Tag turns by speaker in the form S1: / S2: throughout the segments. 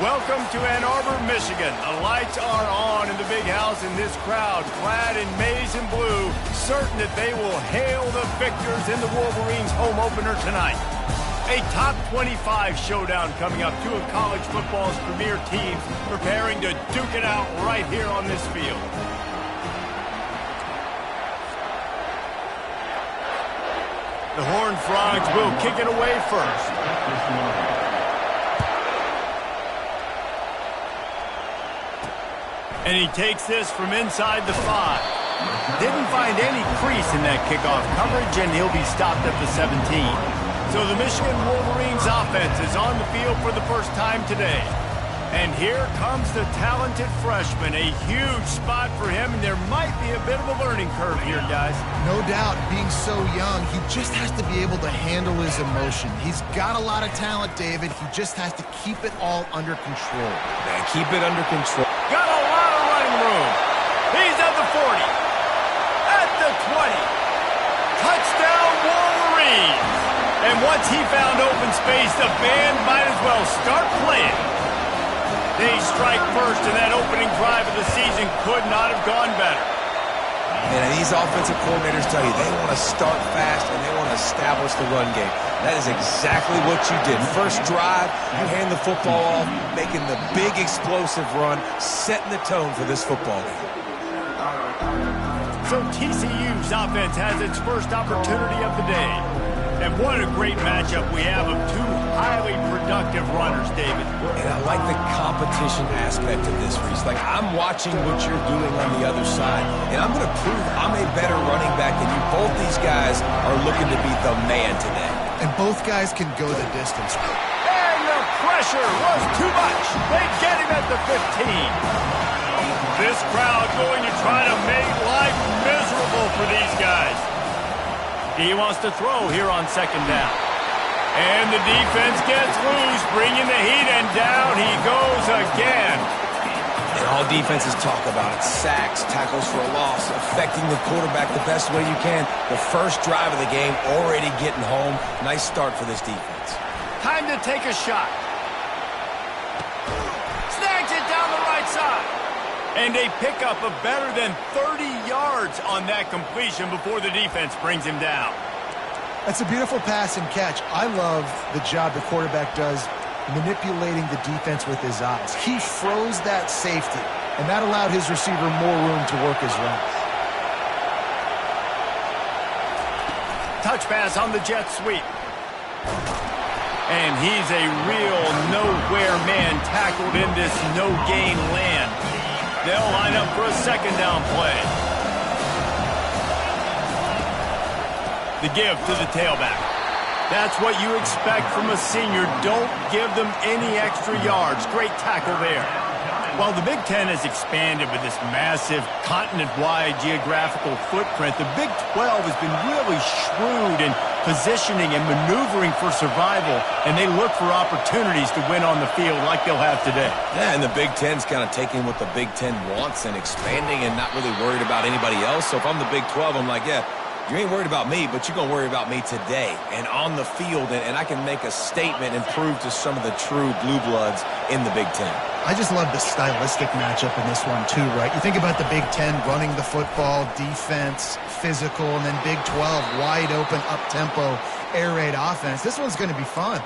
S1: Welcome to Ann Arbor, Michigan. The lights are on in the big house, and this crowd, clad in maize and blue, certain that they will hail the victors in the Wolverines' home opener tonight. A top 25 showdown coming up. Two of college football's premier teams preparing to duke it out right here on this field. The Horned Frogs will kick it away first. And he takes this from inside the 5. Didn't find any crease in that kickoff coverage, and he'll be stopped at the 17. So the Michigan Wolverines offense is on the field for the first time today. And here comes the talented freshman. A huge spot for him, and there might be a bit of a learning curve here, guys.
S2: No doubt, being so young, he just has to be able to handle his emotion. He's got a lot of talent, David. He just has to keep it all under control.
S3: Man, keep it under control.
S1: Got a lot of running room. He's at the 40. At the 20. Touchdown, Wolverines. And once he found open space, the band might as well start playing. They strike first, and that opening drive of the season could not have gone better.
S3: And these offensive coordinators tell you they want to start fast and they want to establish the run game. That is exactly what you did. First drive, you hand the football off, making the big explosive run, setting the tone for this football game.
S1: So TCU's offense has its first opportunity of the day. And what a great matchup we have of two highly productive runners, David.
S3: And I like the competition aspect of this, Reese. Like, I'm watching what you're doing on the other side, and I'm going to prove I'm a better running back than you. Both these guys are looking to be the man today.
S2: And both guys can go the distance.
S1: And the pressure was too much. They get him at the 15. This crowd going to try to make life miserable for these guys. He wants to throw here on second down. And the defense gets loose, bringing the heat, and down he goes again.
S3: And all defenses talk about it. Sacks, tackles for a loss, affecting the quarterback the best way you can. The first drive of the game already getting home. Nice start for this defense.
S1: Time to take a shot. Snags it down the right side. And a pickup of better than 30 yards on that completion before the defense brings him down.
S2: That's a beautiful pass and catch. I love the job the quarterback does manipulating the defense with his eyes. He froze that safety, and that allowed his receiver more room to work his routes.
S1: Touch pass on the jet sweep. And he's a real nowhere man tackled in this no-gain land. They'll line up for a second down play. The give to the tailback. That's what you expect from a senior. Don't give them any extra yards. Great tackle there. While the Big Ten has expanded with this massive continent-wide geographical footprint, the Big 12 has been really shrewd in positioning and maneuvering for survival, and they look for opportunities to win on the field like they'll have today.
S3: Yeah, and the Big Ten's kind of taking what the Big Ten wants and expanding and not really worried about anybody else. So if I'm the Big 12, I'm like, yeah, you ain't worried about me, but you're going to worry about me today and on the field, and I can make a statement and prove to some of the true blue bloods in the Big Ten.
S2: I just love the stylistic matchup in this one, too, right? You think about the Big Ten running the football, defense, physical, and then Big 12, wide open, up-tempo, air raid offense. This one's going to be fun.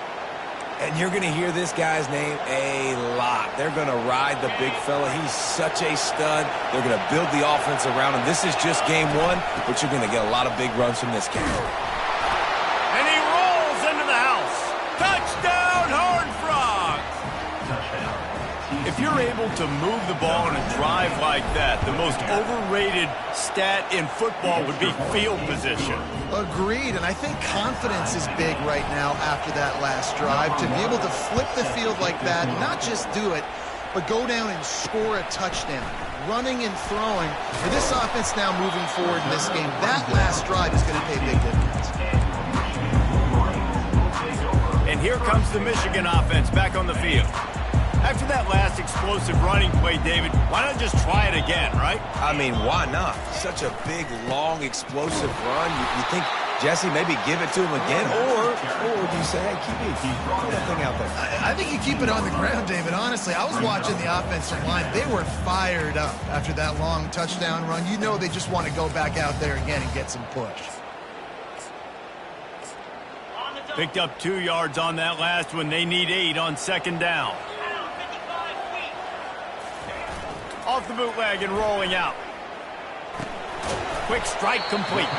S3: And you're going to hear this guy's name a lot. They're going to ride the big fella. He's such a stud. They're going to build the offense around him. This is just game one, but you're going to get a lot of big runs from this guy.
S1: And he rolls into the house. Touchdown, Horned Frogs! If you're able to move the ball in a drive like that, the most overrated stat in football would be field position.
S2: Agreed, and I think confidence is big right now after that last drive. To be able to flip the field like that, not just do it, but go down and score a touchdown. Running and throwing. For this offense now moving forward in this game, that last drive is going to pay a big difference.
S1: And here comes the Michigan offense back on the field. After that last explosive running play, David, why not just try it again, right?
S3: I mean, why not? Such a big, long, explosive run. You think Jesse, maybe give it to him again, or do you say, hey, keep that thing out there?
S2: I think you keep it on the ground, David. Honestly, I was watching the offensive line. They were fired up after that long touchdown run. You know they just want to go back out there again and get some push.
S1: Picked up 2 yards on that last one. They need 8 on second down. Off the bootleg and rolling out. Quick strike complete.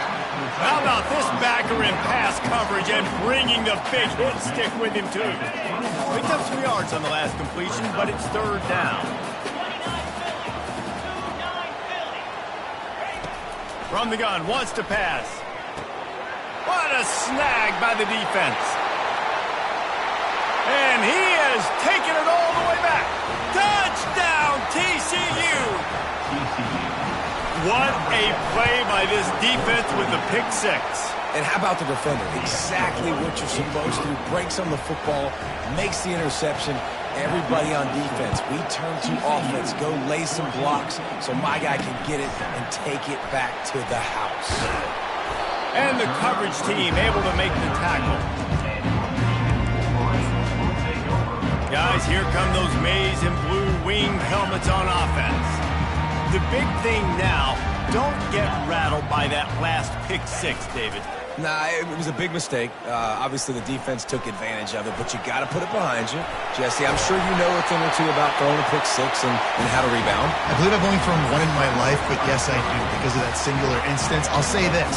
S1: How about this backer in pass coverage and bringing the big hit stick with him, too. Picked up 2 yards on the last completion, but it's third down. From the gun, wants to pass. What a snag by the defense. And he has taken it all the way back. Touchdown, TCU. What a play by this defense with the pick six.
S3: And how about the defender? Exactly what you're supposed to do. Breaks on the football, makes the interception. Everybody on defense, we turn to offense. Go lay some blocks so my guy can get it and take it back to the house.
S1: And the coverage team able to make the tackle. Guys, here come those maize and blue winged helmets on offense. The big thing now, don't get rattled by that last pick six, David.
S3: Nah, it was a big mistake. Obviously, the defense took advantage of it, but you got to put it behind you. Jesse, I'm sure you know a thing or two about throwing a pick six and how to rebound.
S2: I believe I've only thrown one in my life, but yes, I do, because of that singular instance. I'll say this.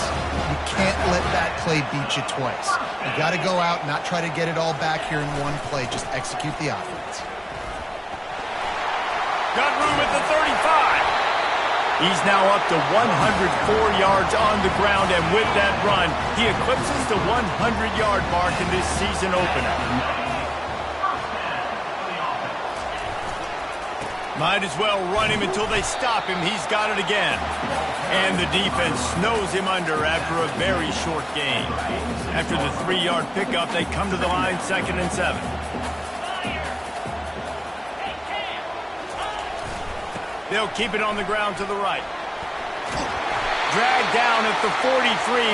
S2: You can't let that play beat you twice. You got to go out and not try to get it all back here in one play. Just execute the offense.
S1: Got room at the 35. He's now up to 104 yards on the ground, and with that run, he eclipses the 100-yard mark in this season opener. Might as well run him until they stop him. He's got it again. And the defense snows him under after a very short gain. After the 3-yard pickup, they come to the line 2nd and 7. They'll keep it on the ground to the right. Dragged down at the 43,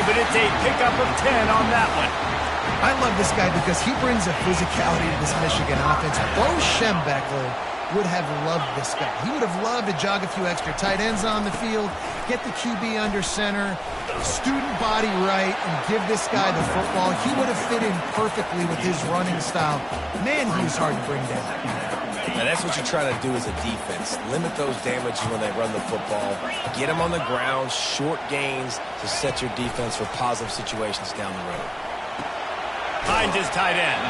S1: but it's a pickup of 10 on that one.
S2: I love this guy because he brings a physicality to this Michigan offense. Bo Schembechler would have loved this guy. He would have loved to jog a few extra tight ends on the field, get the QB under center, student body right, and give this guy the football. He would have fit in perfectly with his running style. Man, he was hard to bring down.
S3: Now, that's what you try to do as a defense. Limit those damages when they run the football. Get them on the ground, short gains to set your defense for positive situations down the road.
S1: Finds his tight end,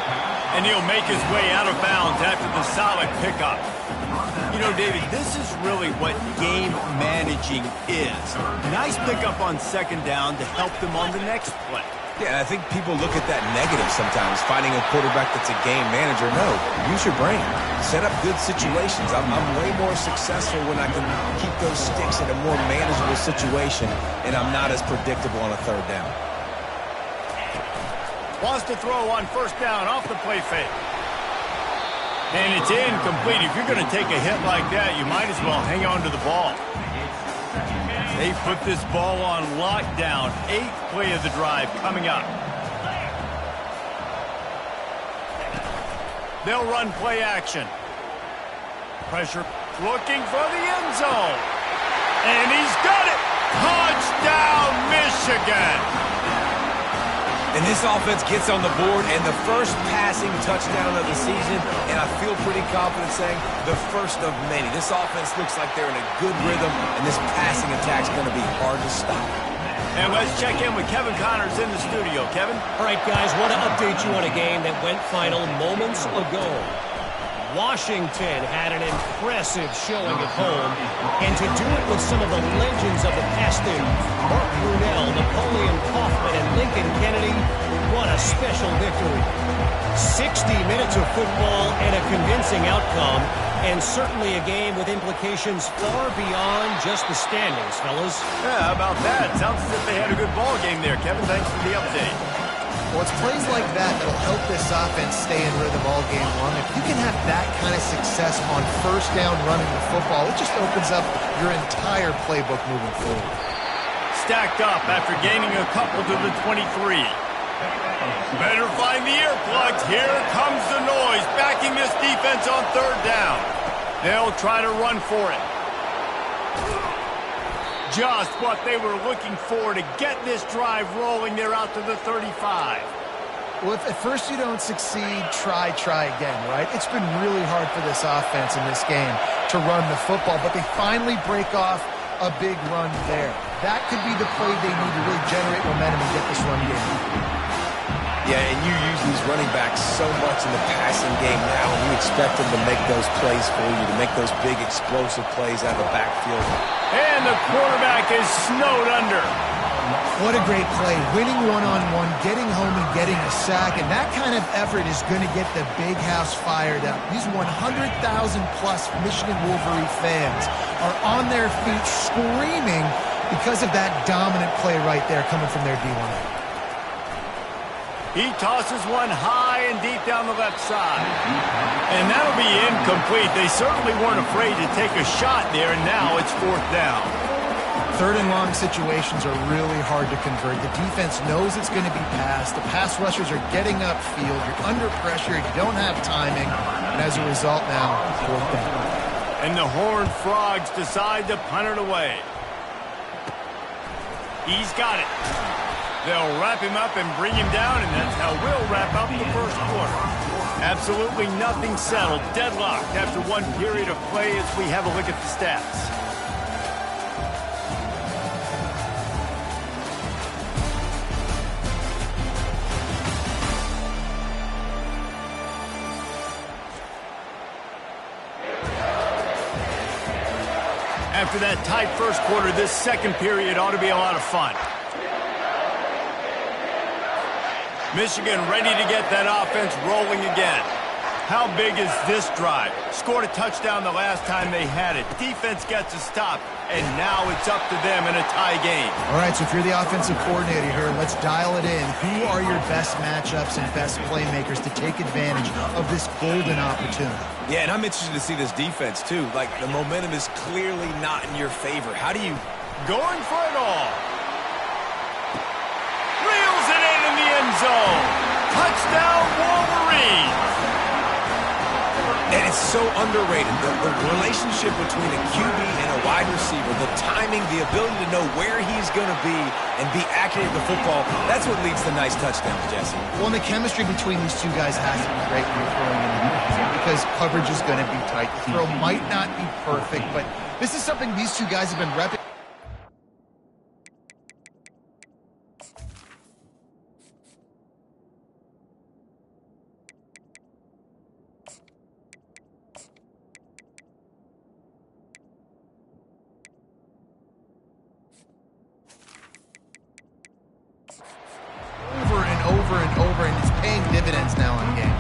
S1: and he'll make his way out of bounds after the solid pickup. You know, David, this is really what game managing is. Nice pickup on second down to help them on the next play.
S3: Yeah, I think people look at that negative sometimes, finding a quarterback that's a game manager. No, use your brain. Set up good situations. I'm way more successful when I can keep those sticks in a more manageable situation, and I'm not as predictable on a third down.
S1: Wants to throw on first down off the play fake. And it's incomplete. If you're going to take a hit like that, you might as well hang on to the ball. They put this ball on lockdown. 8th play of the drive coming up. They'll run play action. Pressure looking for the end zone. And he's got it. Touchdown, Michigan.
S3: And this offense gets on the board, and the first passing touchdown of the season, and I feel pretty confident saying the first of many. This offense looks like they're in a good rhythm, and this passing attack's going to be hard to stop.
S1: And let's check in with Kevin Connors in the studio. Kevin?
S4: All right, guys, want to update you on a game that went final moments ago. Washington had an impressive showing at home, and to do it with some of the legends of the past there, Mark Brunell, Napoleon Kaufman, and Lincoln Kennedy, what a special victory. 60 minutes of football and a convincing outcome, and certainly a game with implications far beyond just the standings, fellas.
S1: Yeah, how about that? Sounds as if they had a good ball game there, Kevin. Thanks for the update.
S2: Well, it's plays like that that'll help this offense stay in rhythm all game long. If you can have that kind of success on first down running the football, it just opens up your entire playbook moving forward.
S1: stacked up after gaining a couple to the 23. Better find the earplugs. Here comes the noise, backing this defense on third down. They'll try to run for it. Just what they were looking for to get this drive rolling. They're out to the 35.
S2: Well, if at first you don't succeed, try again, right? It's been really hard for this offense in this game to run the football, but they finally break off a big run there. That could be the play they need to really generate momentum and get this run game.
S3: Yeah, and you use these running backs so much in the passing game now, and you expect them to make those plays for you, to make those big explosive plays out of the backfield.
S1: And the quarterback is snowed under.
S2: What a great play. Winning one-on-one, getting home and getting a sack, and that kind of effort is going to get the big house fired up. These 100,000-plus Michigan Wolverine fans are on their feet screaming because of that dominant play right there coming from their D-line.
S1: He tosses one high and deep down the left side. And that'll be incomplete. They certainly weren't afraid to take a shot there, and now it's fourth down.
S2: Third and long situations are really hard to convert. The defense knows it's going to be passed. The pass rushers are getting upfield. You're under pressure. You don't have timing. And as a result now, fourth down.
S1: And the Horned Frogs decide to punt it away. He's got it. They'll wrap him up and bring him down, and that's how we'll wrap up the first quarter. Absolutely nothing settled. Deadlocked after one period of play as we have a look at the stats. After that tight first quarter, this second period ought to be a lot of fun. Michigan ready to get that offense rolling again. How big is this drive? Scored a touchdown the last time they had it. Defense gets a stop, and now it's up to them in a tie game.
S2: All right, so if you're the offensive coordinator here, let's dial it in. Who are your best matchups and best playmakers to take advantage of this golden opportunity?
S3: Yeah, and I'm interested to see this defense, too. Like, the momentum is clearly not in your favor. How do you...
S1: Going for it all. Reels it in the end zone. Touchdown, Wolverines.
S3: And it's so underrated. The relationship between a QB and a wide receiver, the timing, the ability to know where he's going to be and be accurate at the football, that's what leads to nice touchdowns, Jesse.
S2: Well, and the chemistry between these two guys has to be great when you're throwing in the defense because coverage is going to be tight. The throw might not be perfect, but this is something these two guys have been repping. Over, and it's paying dividends now on game.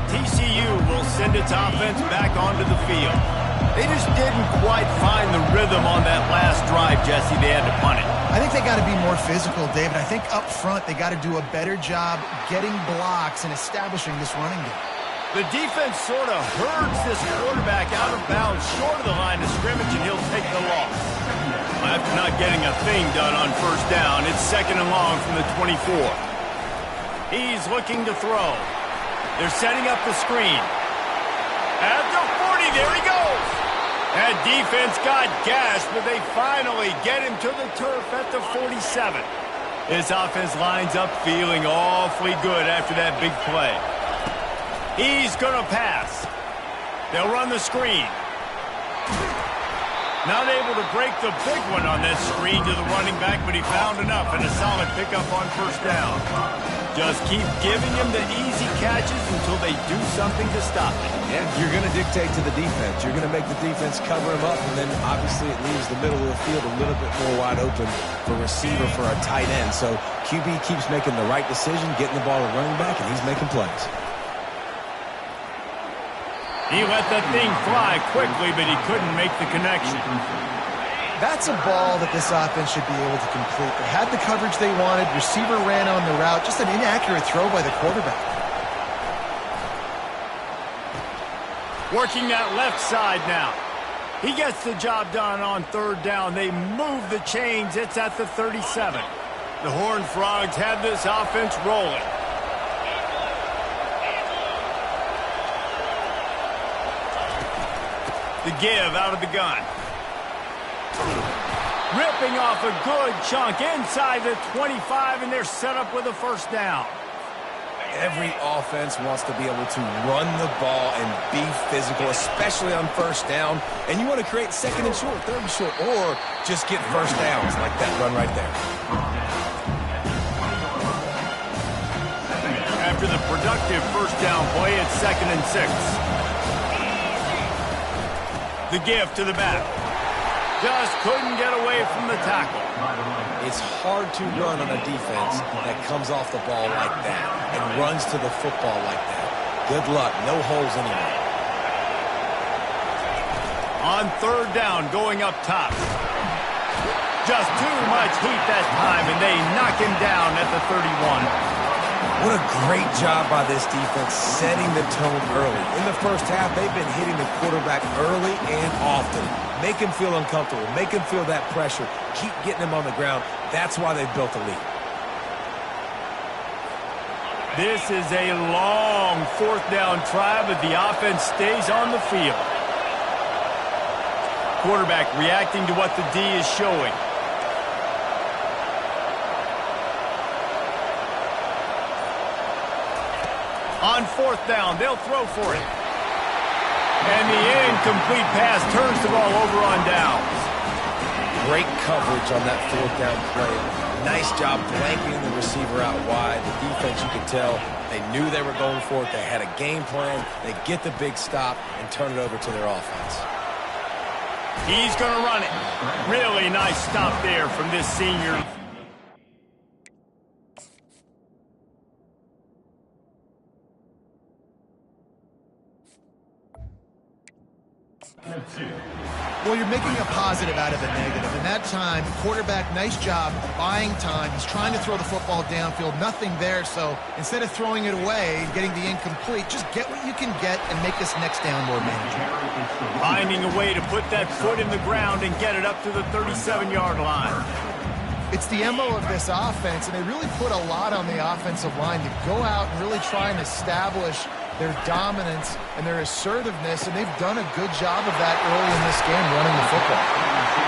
S1: TCU will send its offense back onto the field. They just didn't quite find the rhythm on that last drive, Jesse. They had to punt it.
S2: I think they got to be more physical, David. I think up front they got to do a better job getting blocks and establishing this running game.
S1: The defense sort of herds this quarterback out of bounds short of the line of scrimmage, and he'll take the loss. After not getting a thing done on first down, it's second and long from the 24. He's looking to throw. They're setting up the screen. At the 40, there he goes. That defense got gashed, but they finally get him to the turf at the 47. This offense lines up feeling awfully good after that big play. He's going to pass. They'll run the screen. Not able to break the big one on that screen to the running back, but he found enough and a solid pickup on first down. Just keep giving him the easy catches until they do something to stop it.
S3: Yeah, you're going to dictate to the defense. You're going to make the defense cover him up, and then obviously it leaves the middle of the field a little bit more wide open for receiver for a tight end. So QB keeps making the right decision, getting the ball to running back, and he's making plays.
S1: He let that thing fly quickly, but he couldn't make the connection.
S2: That's a ball that this offense should be able to complete. They had the coverage they wanted. Receiver ran on the route. Just an inaccurate throw by the quarterback.
S1: Working that left side now. He gets the job done on third down. They move the chains. It's at the 37. The Horned Frogs have this offense rolling. The give out of the gun. Ripping off a good chunk inside the 25, and they're set up with a first down.
S3: Every offense wants to be able to run the ball and be physical, especially on first down. And you want to create second and short, third and short, or just get first downs like that run right there.
S1: After the productive first down play, it's 2nd and 6. The give to the back. Just couldn't get away from the tackle.
S3: It's hard to run on a defense that comes off the ball like that and runs to the football like that. Good luck. No holes anywhere.
S1: On third down, going up top. Just too much heat that time, and they knock him down at the 31.
S3: What a great job by this defense setting the tone early. In the first half, they've been hitting the quarterback early and often. Make him feel uncomfortable. Make him feel that pressure. Keep getting him on the ground. That's why they've built a lead.
S1: This is a long fourth down try, but the offense stays on the field. Quarterback reacting to what the D is showing. On fourth down, they'll throw for it. And the incomplete pass turns the ball over on downs.
S3: Great coverage on that fourth down play. Nice job blanking the receiver out wide. The defense, you could tell, they knew they were going for it. They had a game plan. They get the big stop and turn it over to their offense.
S1: He's going to run it. Really nice stop there from this senior.
S2: Well, you're making a positive out of a negative. And that time, quarterback, nice job buying time. He's trying to throw the football downfield. Nothing there. So instead of throwing it away and getting the incomplete, just get what you can get and make this next down more manageable.
S1: Finding a way to put that foot in the ground and get it up to the 37-yard line.
S2: It's the MO of this offense, and they really put a lot on the offensive line to go out and really try and establish their dominance and their assertiveness, and they've done a good job of that early in this game, running the football.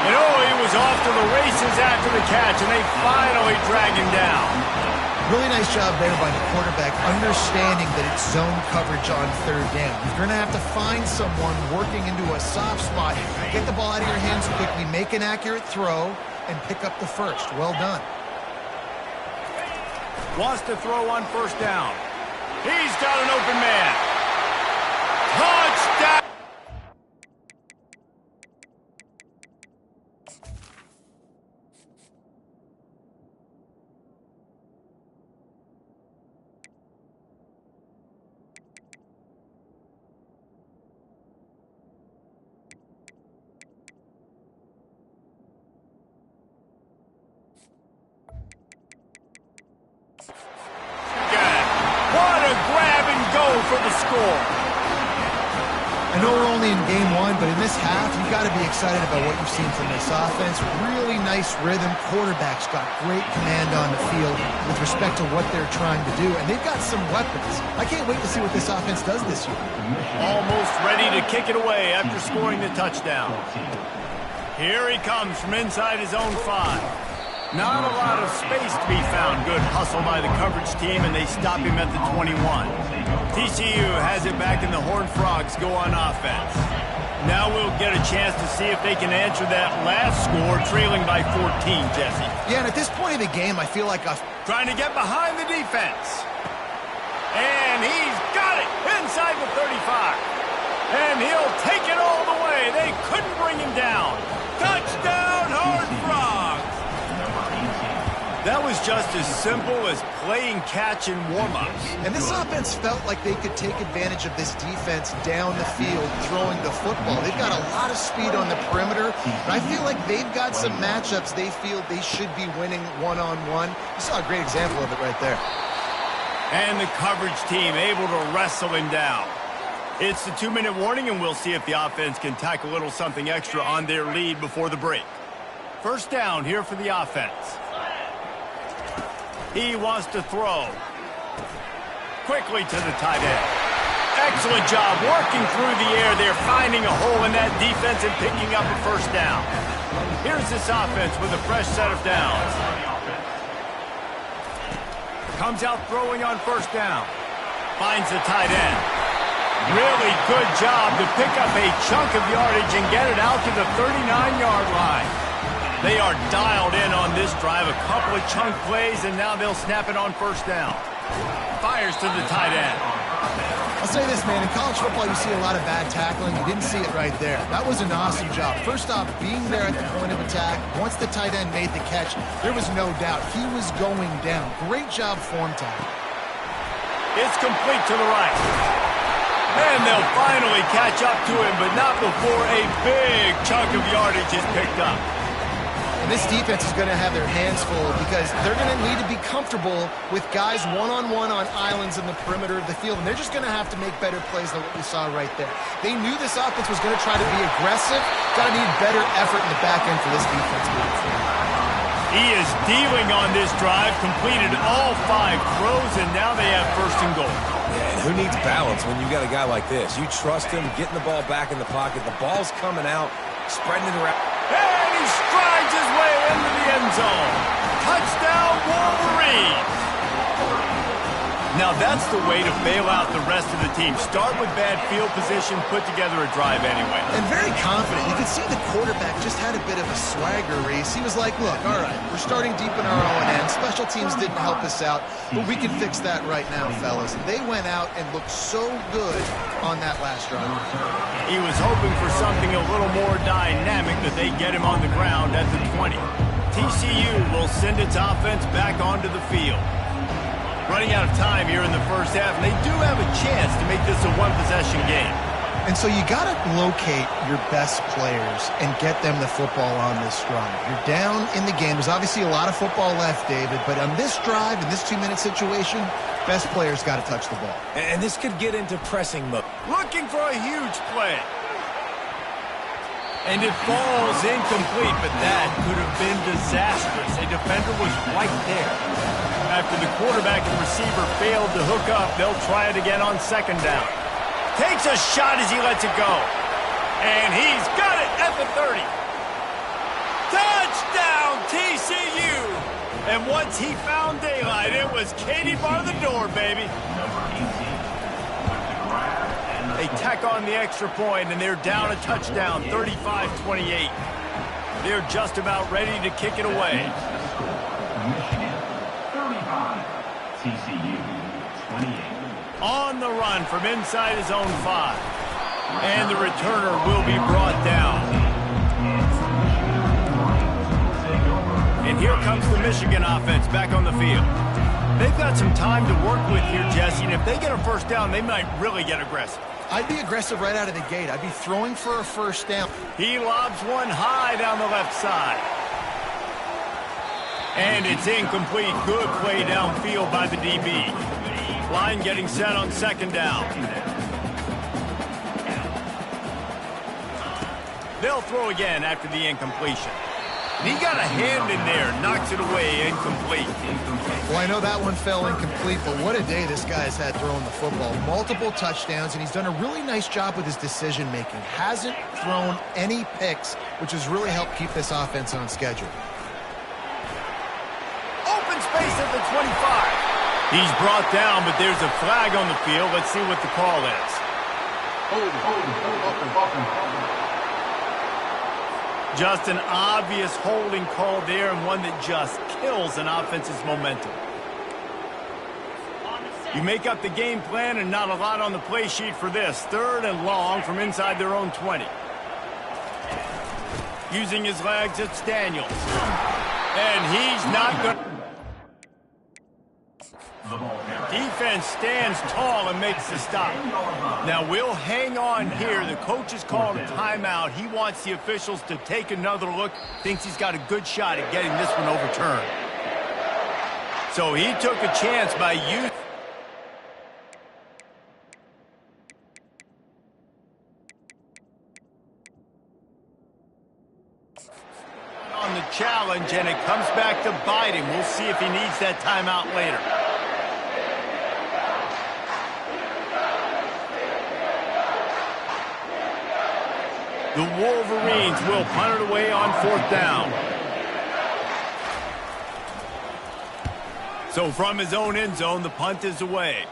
S1: And he was off to the races after the catch, and they finally drag him down.
S2: Really nice job there by the quarterback, understanding that it's zone coverage on third down. You're going to have to find someone working into a soft spot, get the ball out of your hands quickly, make an accurate throw, and pick up the first. Well done.
S1: Wants to throw on first down. He's got an open man. Touchdown! For the score.
S2: I know we're only in game one, but in this half, you've got to be excited about what you've seen from this offense. Really nice rhythm. Quarterback's got great command on the field with respect to what they're trying to do, and they've got some weapons. I can't wait to see what this offense does this year.
S1: Almost ready to kick it away after scoring the touchdown. Here he comes from inside his own 5. Not a lot of space to be found. Good hustle by the coverage team, and they stop him at the 21. TCU has it back, and the Horned Frogs go on offense. Now we'll get a chance to see if they can answer that last score, trailing by 14, Jesse.
S2: Yeah, and at this point in the game, I feel like
S1: trying to get behind the defense. And he's got it inside the 35. And he'll take it all the way. They couldn't bring him down. Touchdown, Horned Frogs! That was just as simple as playing catch and warm-ups.
S2: And this offense felt like they could take advantage of this defense down the field, throwing the football. They've got a lot of speed on the perimeter, but I feel like they've got some matchups they feel they should be winning one-on-one. You saw a great example of it right there.
S1: And the coverage team able to wrestle him down. It's the 2-minute warning, and we'll see if the offense can tack a little something extra on their lead before the break. First down here for the offense. He wants to throw. Quickly to the tight end. Excellent job working through the air there, finding a hole in that defense and picking up a first down. Here's this offense with a fresh set of downs. Comes out throwing on first down. Finds the tight end. Really good job to pick up a chunk of yardage and get it out to the 39-yard line. They are dialed in on this drive. A couple of chunk plays, and now they'll snap it on first down. Fires to the tight end.
S2: I'll say this, man. In college football, you see a lot of bad tackling. You didn't see it right there. That was an awesome job. First off, being there at the point of attack. Once the tight end made the catch, there was no doubt he was going down. Great job form time.
S1: It's complete to the right. And they'll finally catch up to him, but not before a big chunk of yardage is picked up.
S2: And this defense is going to have their hands full because they're going to need to be comfortable with guys one-on-one on islands in the perimeter of the field. And they're just going to have to make better plays than what we saw right there. They knew this offense was going to try to be aggressive. Got to need better effort in the back end for this defense moving forward.
S1: He is dealing on this drive, completed all 5 throws, and now they have first and goal.
S3: Yeah, and who needs balance when you got a guy like this? You trust him, getting the ball back in the pocket. The ball's coming out, spreading it around.
S1: And he strides his way into the end zone. Touchdown, Wolverines! Now that's the way to bail out the rest of the team. Start with bad field position, put together a drive anyway.
S2: And very confident. You could see the quarterback just had a bit of a swagger race. He was like, look, all right, we're starting deep in our own end. Special teams didn't help us out, but we can fix that right now, fellas. And they went out and looked so good on that last drive.
S1: He was hoping for something a little more dynamic, that they get him on the ground at the 20. TCU will send its offense back onto the field. Running out of time here in the first half, and they do have a chance to make this a one-possession game.
S2: And so you got to locate your best players and get them the football on this drive. You're down in the game. There's obviously a lot of football left, David, but on this drive, in this 2-minute situation, best players got to touch the ball.
S3: And this could get into pressing mode.
S1: Looking for a huge play. And it falls incomplete, but that could have been disastrous. A defender was right there. After the quarterback and receiver failed to hook up, they'll try it again on second down. Takes a shot as he lets it go. And he's got it at the 30. Touchdown, TCU! And once he found daylight, it was Katie bar the door, baby. They tack on the extra point, and they're down a touchdown, 35-28. They're just about ready to kick it away.
S5: TCU 28.
S1: On the run from inside his own 5. And the returner will be brought down. And here comes the Michigan offense back on the field. They've got some time to work with here, Jesse, and if they get a first down, they might really get aggressive.
S2: I'd be aggressive right out of the gate. I'd be throwing for a first down.
S1: He lobs one high down the left side. And it's incomplete. Good play downfield by the DB. Line getting set on second down. They'll throw again after the incompletion. He got a hand in there, knocks it away, incomplete.
S2: Well, I know that one fell incomplete, but what a day this guy's had throwing the football. Multiple touchdowns, and he's done a really nice job with his decision-making. Hasn't thrown any picks, which has really helped keep this offense on schedule.
S1: Open space at the 25. He's brought down, but there's a flag on the field. Let's see what the call is. Just an obvious holding call there, and one that just kills an offense's momentum. You make up the game plan, and not a lot on the play sheet for this. 3rd and long from inside their own 20. Using his legs, it's Daniels. And he's not going to... Defense stands tall and makes the stop. Now we'll hang on here. The coach has called a timeout. He wants the officials to take another look. Thinks he's got a good shot at getting this one overturned. So he took a chance by using... to bite him. We'll see if he needs that timeout later. The Wolverines will punt it away on 4th down. So from his own end zone, the punt is away.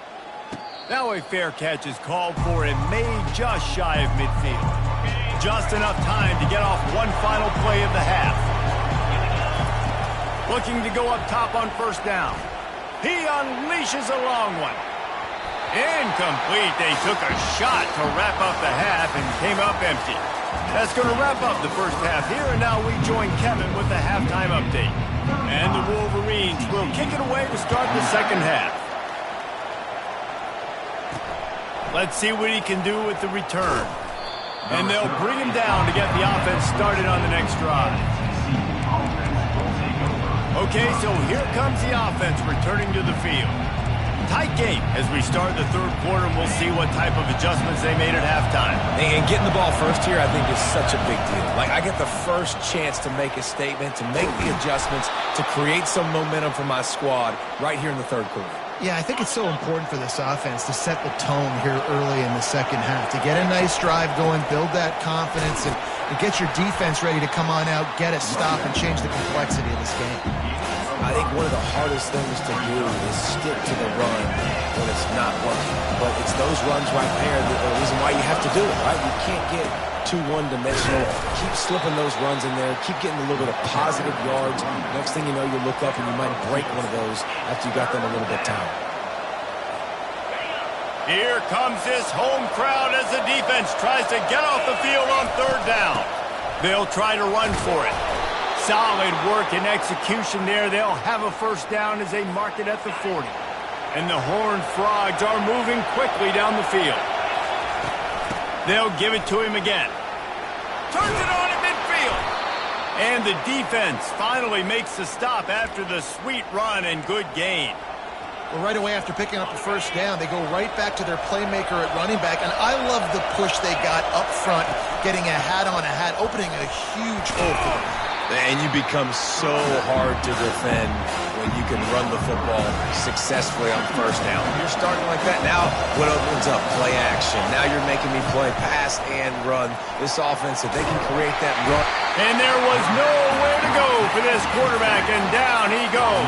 S1: Now a fair catch is called for and made just shy of midfield. Just enough time to get off one final play of the half. Looking to go up top on 1st down. He unleashes a long one. Incomplete. They took a shot to wrap up the half and came up empty. That's going to wrap up the first half here, and now we join Kevin with the halftime update. And the Wolverines will kick it away to start the second half. Let's see what he can do with the return. And they'll bring him down to get the offense started on the next drive. Okay, so here comes the offense returning to the field. Tight game as we start the third quarter, and we'll see what type of adjustments they made at halftime.
S3: And getting the ball first here, I think, is such a big deal. Like, I get the first chance to make a statement, to make the adjustments, to create some momentum for my squad right here in the third quarter.
S2: Yeah, I think it's so important for this offense to set the tone here early in the second half, to get a nice drive going, build that confidence, and get your defense ready to come on out, get a stop, and change the complexity of this game.
S3: I think one of the hardest things to do is stick to the run when it's not working. But it's those runs right there that are the reason why you have to do it, right? You can't get too one-dimensional. Keep slipping those runs in there. Keep getting a little bit of positive yards. Next thing you know, you look up and you might break one of those after you got them a little bit tired.
S1: Here comes this home crowd as the defense tries to get off the field on 3rd down. They'll try to run for it. Solid work and execution there. They'll have a 1st down as they mark it at the 40. And the Horned Frogs are moving quickly down the field. They'll give it to him again. Turns it on at midfield. And the defense finally makes the stop after the sweet run and good gain.
S2: Well, right away after picking up the 1st down, they go right back to their playmaker at running back. And I love the push they got up front, getting a hat on a hat, opening a huge hole for them.
S3: And you become so hard to defend when you can run the football successfully on 1st down. You're starting like that. Now, what opens up? Play action. Now you're making me play pass and run. This offense, if they can create that run.
S1: And there was nowhere to go for this quarterback, and down he goes.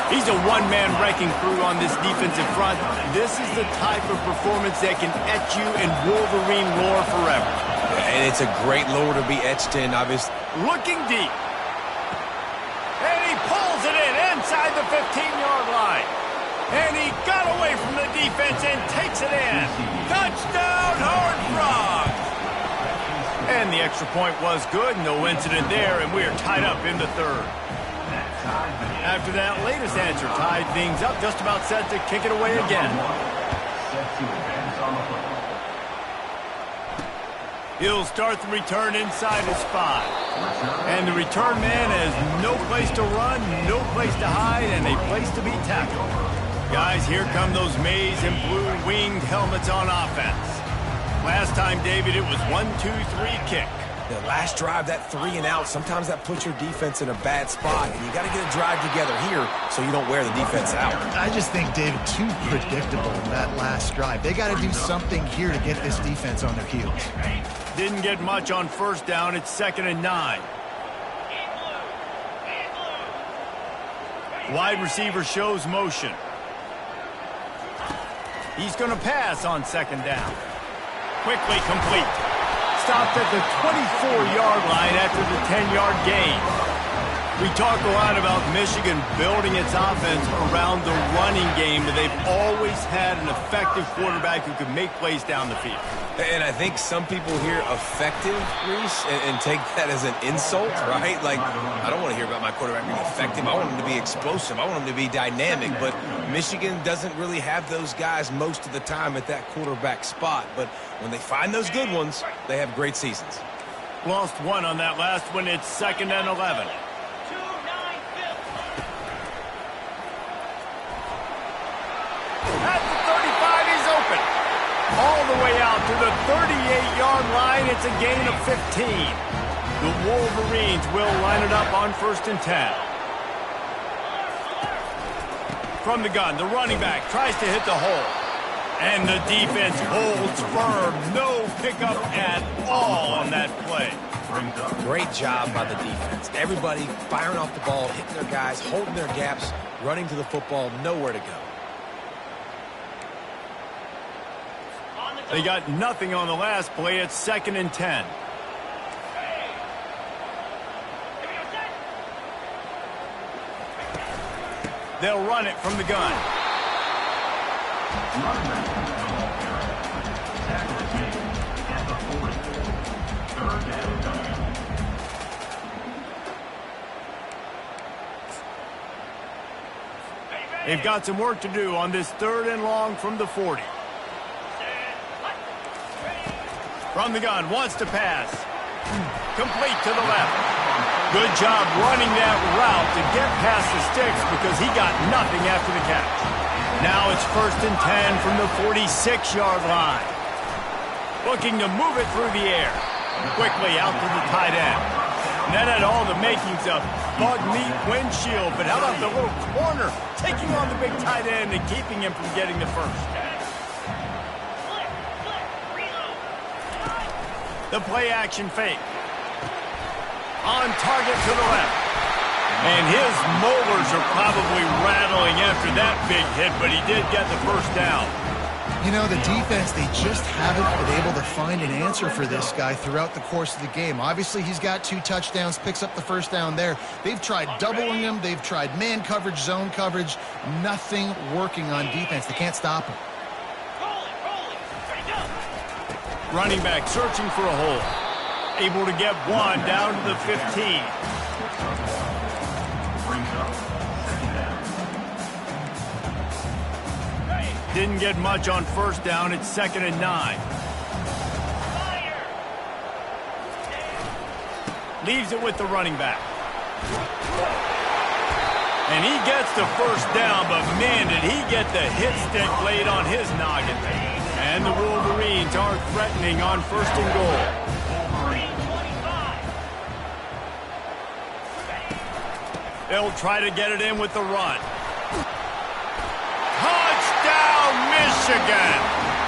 S1: He's a one-man wrecking crew on this defensive front. This is the type of performance that can etch you in Wolverine lore forever.
S3: And it's a great lore to be etched in, obviously.
S1: Looking deep. And he pulls it in inside the 15-yard line. And he got away from the defense and takes it in. Touchdown, Horned Frogs! And the extra point was good. No incident there, and we are tied up in the 3rd. After that latest answer tied things up, just about set to kick it away again. He'll start the return inside his 5. And the return man has no place to run, no place to hide, and a place to be tackled. Guys, here come those maize and blue winged helmets on offense. Last time, David, it was 1-2-3 kick.
S3: The last drive, that 3 and out, sometimes that puts your defense in a bad spot, and you got to get a drive together here so you don't wear the defense out.
S2: I just think, David, too predictable in that last drive. They got to do something here to get this defense on their heels.
S1: Didn't get much on 1st down. It's 2nd and 9. Wide receiver shows motion. He's going to pass on 2nd down. Quickly complete. Stopped at the 24-yard line after the 10-yard gain. We talk a lot about Michigan building its offense around the running game. They've always had an effective quarterback who could make plays down the field.
S3: And I think some people hear effective, Reese, and take that as an insult, right? Like, I don't want to hear about my quarterback being effective. I want him to be explosive. I want him to be dynamic. But Michigan doesn't really have those guys most of the time at that quarterback spot. But when they find those good ones, they have great seasons.
S1: Lost one on that last one. It's 2nd and 11. At the 35, he's open. All the way out to the 38-yard line. It's a gain of 15. The Wolverines will line it up on 1st and 10. from the gun. The running back tries to hit the hole. And the defense holds firm. No pickup at all on that play.
S3: Great job by the defense. Everybody firing off the ball, hitting their guys, holding their gaps, running to the football, nowhere to go.
S1: They got nothing on the last play. It's 2nd and 10. They'll run it from the gun. They've got some work to do on this 3rd and long from the 40. From the gun, wants to pass. Complete to the left. Good job running that route to get past the sticks because he got nothing after the catch. Now it's 1st and 10 from the 46-yard line. Looking to move it through the air. Quickly out to the tight end. And that had all the makings of bug meat windshield, but how about the little corner taking on the big tight end and keeping him from getting the first? The play action fake. On target to the left. And his molars are probably rattling after that big hit, but he did get the first down.
S2: You know, the defense, they just haven't been able to find an answer for this guy throughout the course of the game. Obviously, he's got 2 touchdowns, picks up the first down there. They've tried doubling him. They've tried man coverage, zone coverage. Nothing working on defense. They can't stop him.
S1: Running back searching for a hole. Able to get one down to the 15. Didn't get much on first down. It's 2nd and 9. Leaves it with the running back. And he gets the first down, but man, did he get the hit stick laid on his noggin. And the Wolverines are threatening on 1st and goal. They'll try to get it in with the run. Touchdown, Michigan!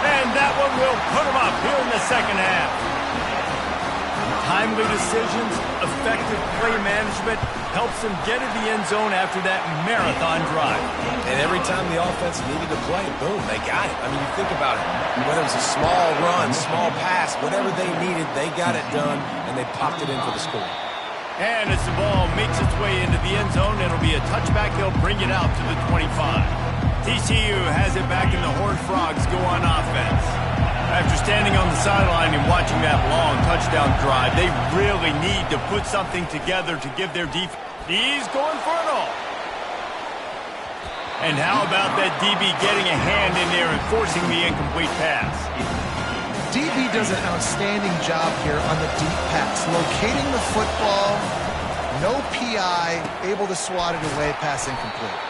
S1: And that one will put them up here in the 2nd half. Timely decisions, effective play management helps them get in the end zone after that marathon drive.
S3: And every time the offense needed to play, boom, they got it. I mean, you think about it. Whether it was a small run, small pass, whatever they needed, they got it done, and they popped it in for the score.
S1: And as the ball makes its way into the end zone, it'll be a touchback. They'll bring it out to the 25. TCU has it back, and the Horned Frogs go on offense. After standing on the sideline and watching that long touchdown drive, they really need to put something together to give their defense. He's going for it all. And how about that DB getting a hand in there and forcing the incomplete pass?
S2: DB does an outstanding job here on the deep pass. Locating the football, no PI, able to swat it away, pass incomplete.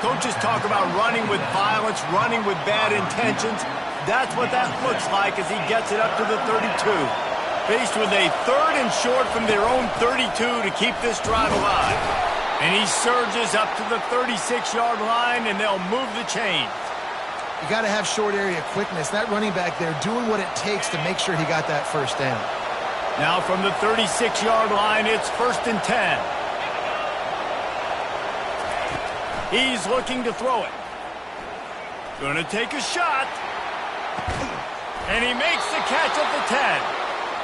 S1: Coaches talk about running with violence, running with bad intentions. That's what that looks like as he gets it up to the 32. Faced with a 3rd and short from their own 32 to keep this drive alive. And he surges up to the 36-yard line, and they'll move the chain.
S2: You got to have short area quickness. That running back there doing what it takes to make sure he got that first down.
S1: Now from the 36-yard line, it's 1st and 10. He's looking to throw it. Gonna take a shot. And he makes the catch at the 10.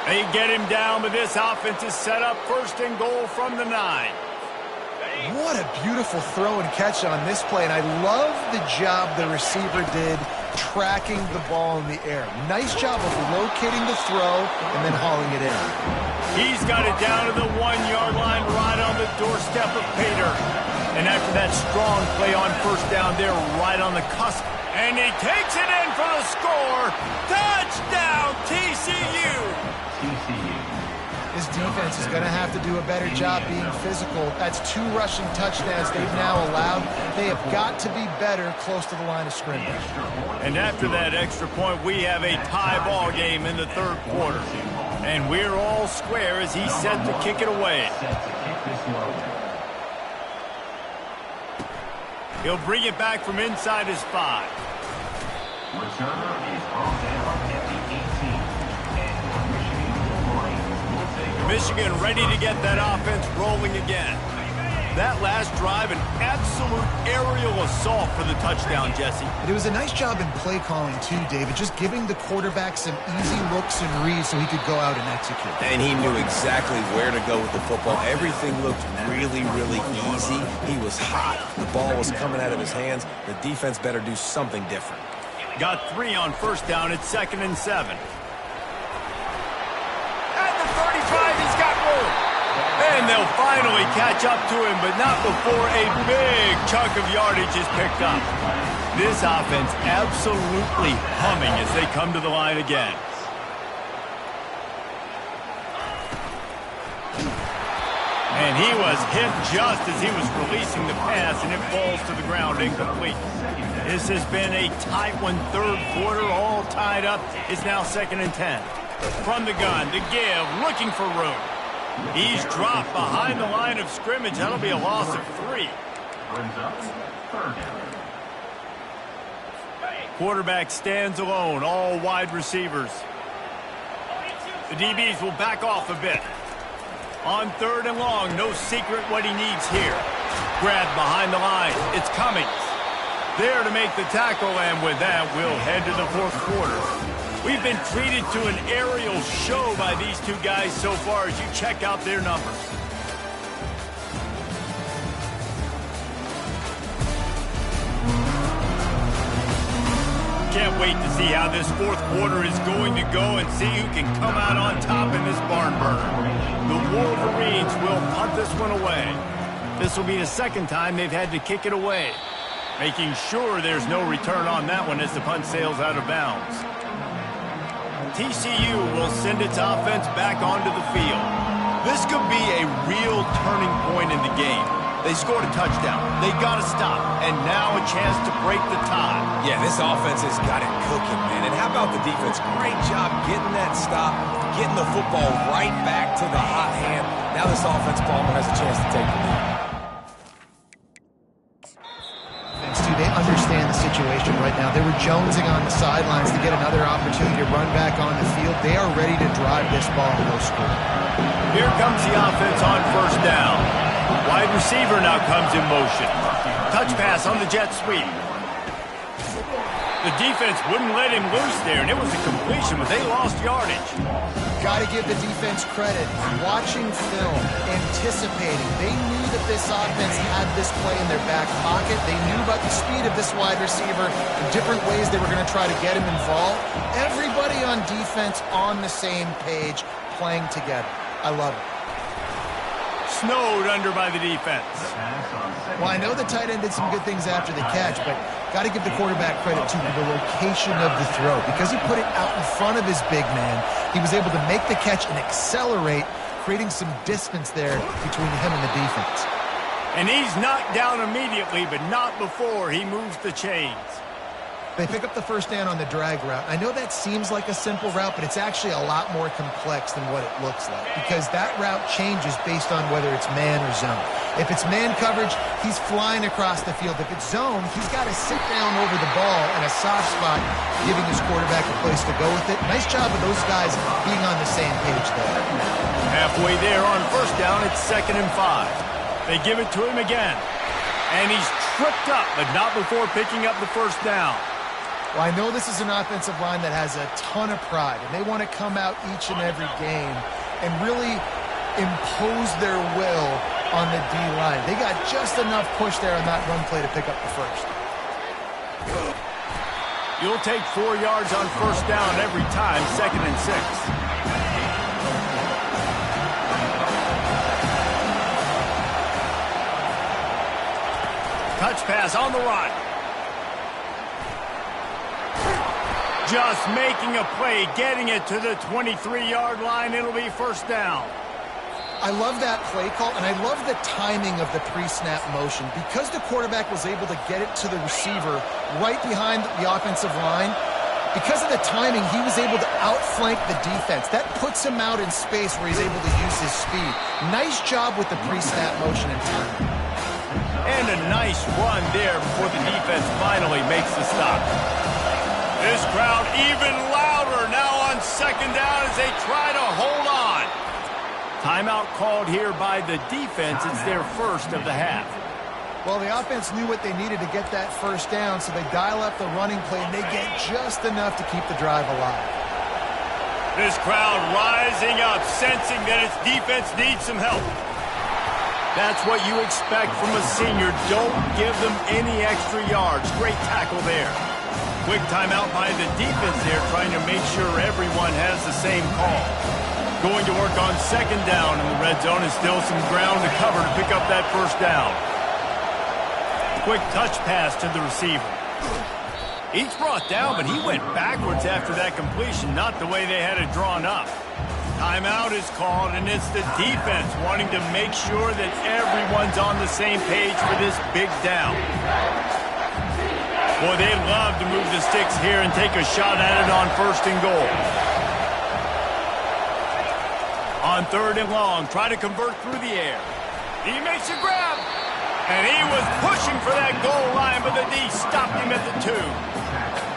S1: They get him down, but this offense is set up 1st and goal from the 9.
S2: What a beautiful throw and catch on this play, and I love the job the receiver did tracking the ball in the air. Nice job of locating the throw and then hauling it in.
S1: He's got it down to the 1-yard line right on the doorstep of Pater. And after that strong play on first down, they're right on the cusp. And he takes it in for the score. Touchdown, TCU!
S2: This defense is going to have to do a better job being physical. That's 2 rushing touchdowns they've now allowed. They have got to be better close to the line of scrimmage.
S1: And after that extra point, we have a tie ball game in the 3rd quarter. And we're all square as he's set to kick it away. He'll bring it back from inside his 5.
S5: Returner is on down at the 18. And
S1: Michigan ready to get that offense rolling again. That last drive, an absolute aerial assault for the touchdown, Jesse.
S2: It was a nice job in play calling too, David, just giving the quarterback some easy looks and reads so he could go out and execute.
S3: And he knew exactly where to go with the football. Everything looked really, really easy. He was hot. The ball was coming out of his hands. The defense better do something different.
S1: Got 3 on first down. It's 2nd and 7. At the 35, he's got room. And they'll finally catch up to him, but not before a big chunk of yardage is picked up. This offense absolutely humming as they come to the line again. And he was hit just as he was releasing the pass, and it falls to the ground incomplete. This has been a tight one, third quarter, all tied up. It's now 2nd and 10. From the gun, to give, looking for room. He's dropped behind the line of scrimmage. That'll be a loss of 3. Quarterback stands alone, all wide receivers. The DBs will back off a bit. On 3rd and long, no secret what he needs here. Grab behind the line. It's Cummings. There to make the tackle, and with that, we'll head to the 4th quarter. We've been treated to an aerial show by these two guys so far as you check out their numbers. Can't wait to see how this 4th quarter is going to go and see who can come out on top in this barn burner. The Wolverines will punt this one away. This will be the 2nd time they've had to kick it away, making sure there's no return on that one as the punt sails out of bounds. TCU will send its offense back onto the field. This could be a real turning point in the game. They scored a touchdown. They got to stop. And now a chance to break the tie.
S3: Yeah, this offense has got it cooking, man. And how about the defense? Great job getting that stop, getting the football right back to the hot hand. Now this offense, Palmer, has a chance to take the lead.
S2: They understand the situation right now. They were jonesing on the sidelines to get another opportunity to run back on the field. They are ready to drive this ball to go score.
S1: Here comes the offense on 1st down. Wide receiver now comes in motion. Touch pass on the jet sweep. The defense wouldn't let him loose there, and it was a completion, but they lost yardage.
S2: Got to give the defense credit. Watching film, anticipating. They knew that this offense had this play in their back pocket. They knew about the speed of this wide receiver, the different ways they were going to try to get him involved. Everybody on defense on the same page, playing together. I love it.
S1: Snowed under by the defense.
S2: Well, I know the tight end did some good things after the catch, but got to give the quarterback credit to the location of the throw. Because he put it out in front of his big man, he was able to make the catch and accelerate, creating some distance there between him and the defense.
S1: And he's knocked down immediately, but not before he moves the chains.
S2: They pick up the 1st down on the drag route. I know that seems like a simple route, but it's actually a lot more complex than what it looks like, because that route changes based on whether it's man or zone. If it's man coverage, he's flying across the field. If it's zone, he's got to sit down over the ball in a soft spot, giving his quarterback a place to go with it. Nice job of those guys being on the same page there.
S1: Halfway there on 1st down, it's 2nd and 5. They give it to him again. And he's tripped up, but not before picking up the 1st down.
S2: Well, I know this is an offensive line that has a ton of pride, and they want to come out each and every game and really impose their will on the D-line. They got just enough push there on that run play to pick up the 1st.
S1: You'll take 4 yards on 1st down every time, 2nd and 6. Touch pass on the run. Just making a play, getting it to the 23-yard line. It'll be 1st down.
S2: I love that play call, and I love the timing of the pre-snap motion. Because the quarterback was able to get it to the receiver right behind the offensive line, because of the timing, he was able to outflank the defense. That puts him out in space where he's able to use his speed. Nice job with the pre-snap motion and timing.
S1: And a nice run there before the defense finally makes the stop. This crowd even louder now on second down as they try to hold on. Timeout called here by the defense. It's their first of the half.
S2: Well, the offense knew what they needed to get that first down, so they dial up the running play, and they get just enough to keep the drive alive.
S1: This crowd rising up, sensing that its defense needs some help. That's what you expect from a senior. Don't give them any extra yards. Great tackle there. Quick timeout by the defense there, trying to make sure everyone has the same call. Going to work on second down in the red zone, and still some ground to cover to pick up that first down. Quick touch pass to the receiver. He's brought down, but he went backwards after that completion, not the way they had it drawn up. Timeout is called, and it's the defense wanting to make sure that everyone's on the same page for this big down. Boy, they'd love to move the sticks here and take a shot at it on first and goal. On third and long, try to convert through the air. He makes a grab. And he was pushing for that goal line, but the D stopped him at the 2.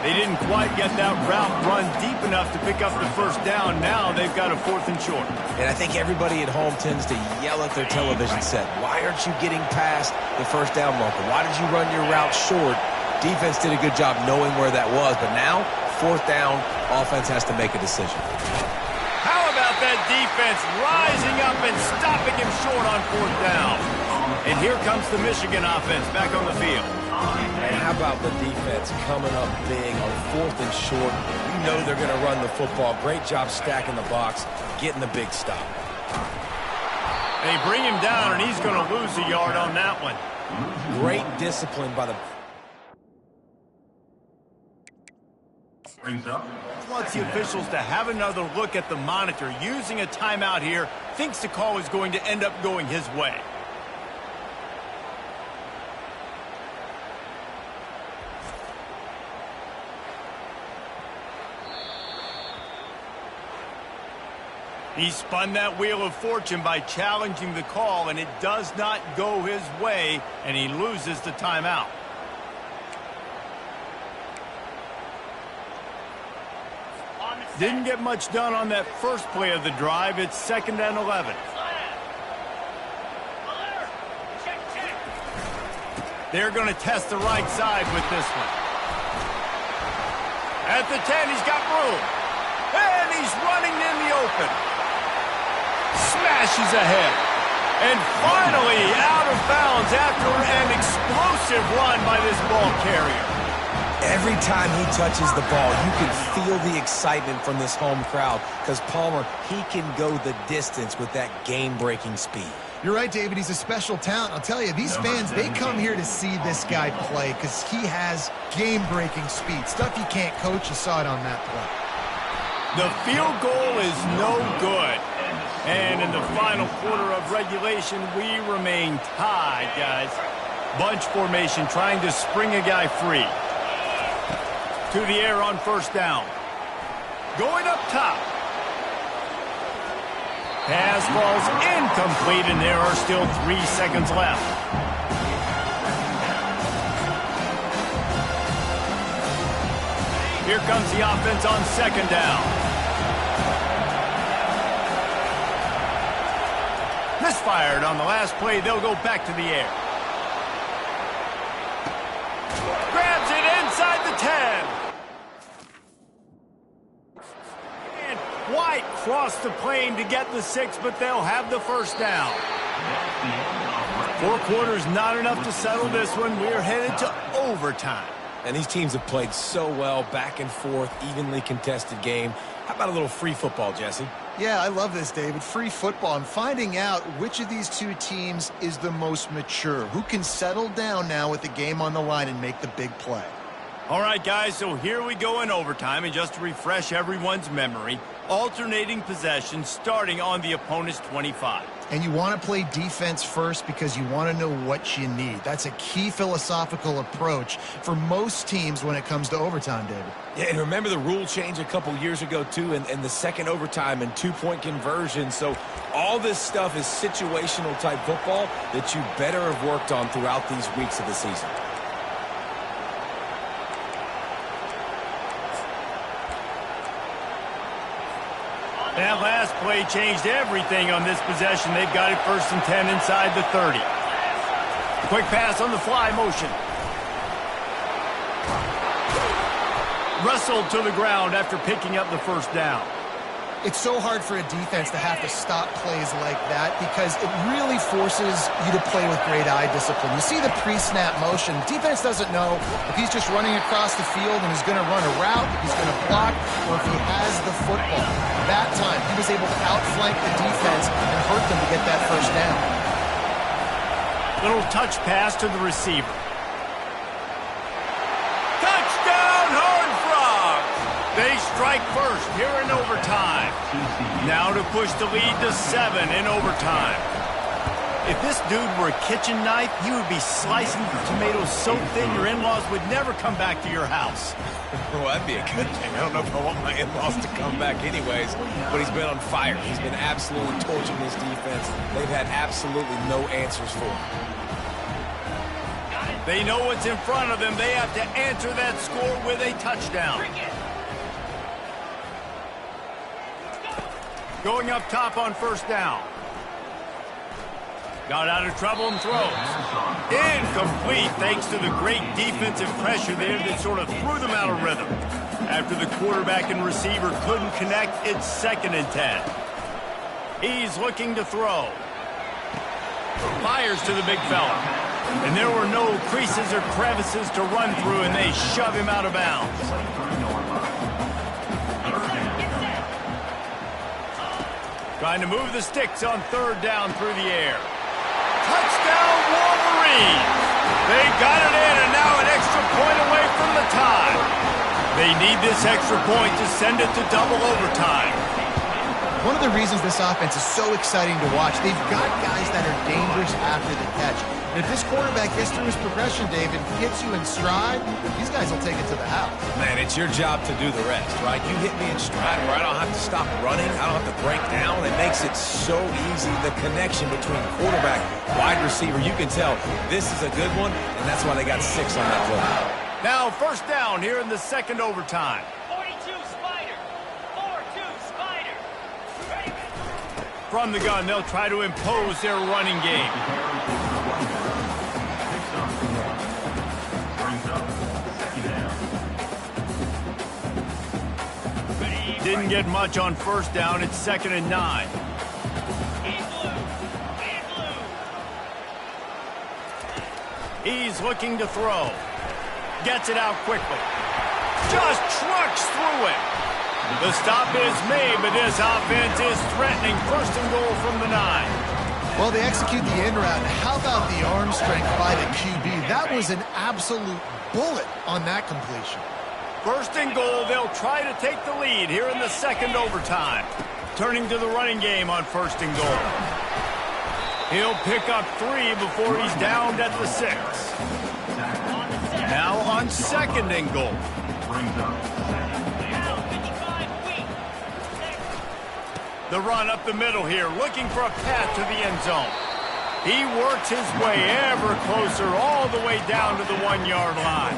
S1: They didn't quite get that route run deep enough to pick up the first down. Now they've got a 4th and short.
S3: And I think everybody at home tends to yell at their television set. Why aren't you getting past the first down marker? Why did you run your route short? Defense did a good job knowing where that was, but now, 4th down, offense has to make a decision.
S1: How about that defense rising up and stopping him short on 4th down? And here comes the Michigan offense back on the field.
S3: And how about the defense coming up big on 4th and short? You know they're going to run the football. Great job stacking the box, getting the big stop.
S1: They bring him down, and he's going to lose a yard on that one.
S3: Great discipline by the...
S5: Brings up.
S1: Wants the officials to have another look at the monitor. Using a timeout here, thinks the call is going to end up going his way. He spun that wheel of fortune by challenging the call, and it does not go his way, and he loses the timeout. Didn't get much done on that first play of the drive. It's 2nd and 11. They're going to test the right side with this one. At the 10, he's got room. And he's running in the open. Smashes ahead. And finally out of bounds after an explosive run by this ball carrier.
S3: Every time he touches the ball, you can feel the excitement from this home crowd because Palmer, he can go the distance with that game-breaking speed.
S2: You're right, David. He's a special talent. I'll tell you, these fans, they come here to see this guy play because he has game-breaking speed. Stuff you can't coach. You saw it on that play.
S1: The field goal is no good. And in the final quarter of regulation, we remain tied, guys. Bunch formation trying to spring a guy free. To the air on first down. Going up top. Pass falls incomplete, and there are still 3 seconds left. Here comes the offense on second down. Misfired on the last play. They'll go back to the air. Grabs it inside the 10. And White crossed the plane to get the 6, but they'll have the first down. 4 quarters, not enough to settle this one. We're headed to overtime.
S3: And these teams have played so well, back and forth, evenly contested game. How about a little free football, Jesse?
S2: Yeah, I love this, David. Free football. I'm finding out which of these two teams is the most mature. Who can settle down now with the game on the line and make the big play?
S1: All right, guys, so here we go in overtime. And just to refresh everyone's memory, alternating possession starting on the opponent's 25.
S2: And you want to play defense first because you want to know what you need. That's a key philosophical approach for most teams when it comes to overtime, David.
S3: Yeah, and remember the rule change a couple years ago, too, and the second overtime and 2-point conversion. So All this stuff is situational type football that you better have worked on throughout these weeks of the season.
S1: That last play changed everything on this possession. They've got it 1st and 10 inside the 30. Quick pass on the fly motion. Wrestled to the ground after picking up the first down.
S2: It's so hard for a defense to have to stop plays like that because it really forces you to play with great eye discipline. You see the pre-snap motion. Defense doesn't know if he's just running across the field and he's going to run a route, if he's going to block, or if he has the football. That time, he was able to outflank the defense and hurt them to get that first down.
S1: Little touch pass to the receiver. Touchdown, Horned Frogs! They strike first here in overtime. Now to push the lead to 7 in overtime. If this dude were a kitchen knife, he would be slicing tomatoes so thin your in-laws would never come back to your house.
S3: Well, that'd be a good thing. I don't know if I want my in-laws to come back anyways, but he's been on fire. He's been absolutely torching this defense. They've had absolutely no answers for him.
S1: They know what's in front of them. They have to answer that score with a touchdown. Going up top on first down. Got out of trouble and throws. Incomplete thanks to the great defensive pressure there that sort of threw them out of rhythm. After the quarterback and receiver couldn't connect, it's 2nd and 10. He's looking to throw. Fires to the big fella. And there were no creases or crevices to run through, and they shove him out of bounds. Trying to move the sticks on 3rd down through the air. Touchdown, Wolverines! They got it in, and now an extra point away from the tie. They need this extra point to send it to double overtime.
S2: One of the reasons this offense is so exciting to watch, they've got guys that are dangerous after the catch. And if this quarterback gets through his progression, David, hits you in stride, these guys will take it to the house.
S3: Man, it's your job to do the rest, right? You hit me in stride where I don't have to stop running. I don't have to break down. It makes it so easy. The connection between quarterback, wide receiver, you can tell this is a good one, and that's why they got 6 on that play.
S1: Now 1st down here in the 2nd overtime.
S6: 42 Spider. 4-2 Spider. Ready?
S1: From the gun, they'll try to impose their running game. Didn't get much on 1st down. It's 2nd and 9. He's looking to throw. Gets it out quickly. Just trucks through it. The stop is made, but this offense is threatening 1st and goal from the 9.
S2: Well, they execute the end route. How about the arm strength by the QB? That was an absolute bullet on that completion.
S1: 1st and goal, they'll try to take the lead here in the 2nd overtime. Turning to the running game on 1st and goal. He'll pick up 3 before he's downed at the 6. Now on 2nd and goal. The run up the middle here, looking for a path to the end zone. He works his way ever closer, all the way down to the 1-yard line.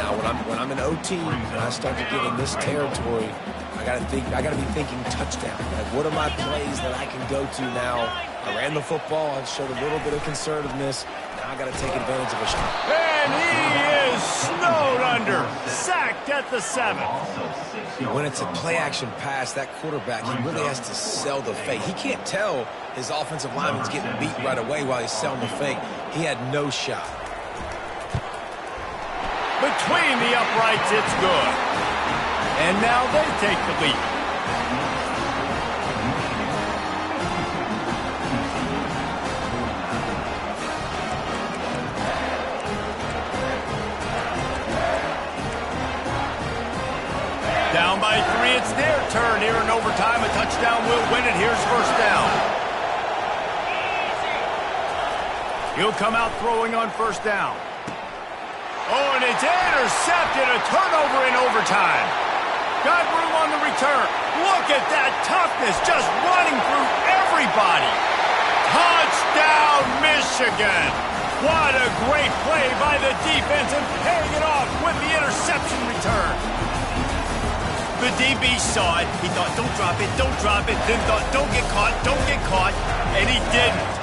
S3: Now, when I'm in OT and I start to get in this territory, I gotta be thinking touchdown. Like, what are my plays that I can go to now? I ran the football. I showed a little bit of conservativeness. Now I got to take advantage of a shot.
S1: And he is snowed under. Sacked at the 7.
S3: When it's a play-action pass, that quarterback, he really has to sell the fake. He can't tell his offensive lineman's getting beat right away while he's selling the fake. He had no shot.
S1: Between the uprights, it's good. And now they take the lead. Down by 3, it's their turn here in overtime. A touchdown will win it. Here's 1st down. He'll come out throwing on 1st down. Oh, and it's intercepted. A turnover in overtime. Got room on the return. look at that toughness, just running through everybody. Touchdown, Michigan. What a great play by the defense and paying it off with the interception return. The DB saw it. He thought, don't drop it, then thought, don't get caught, and he didn't.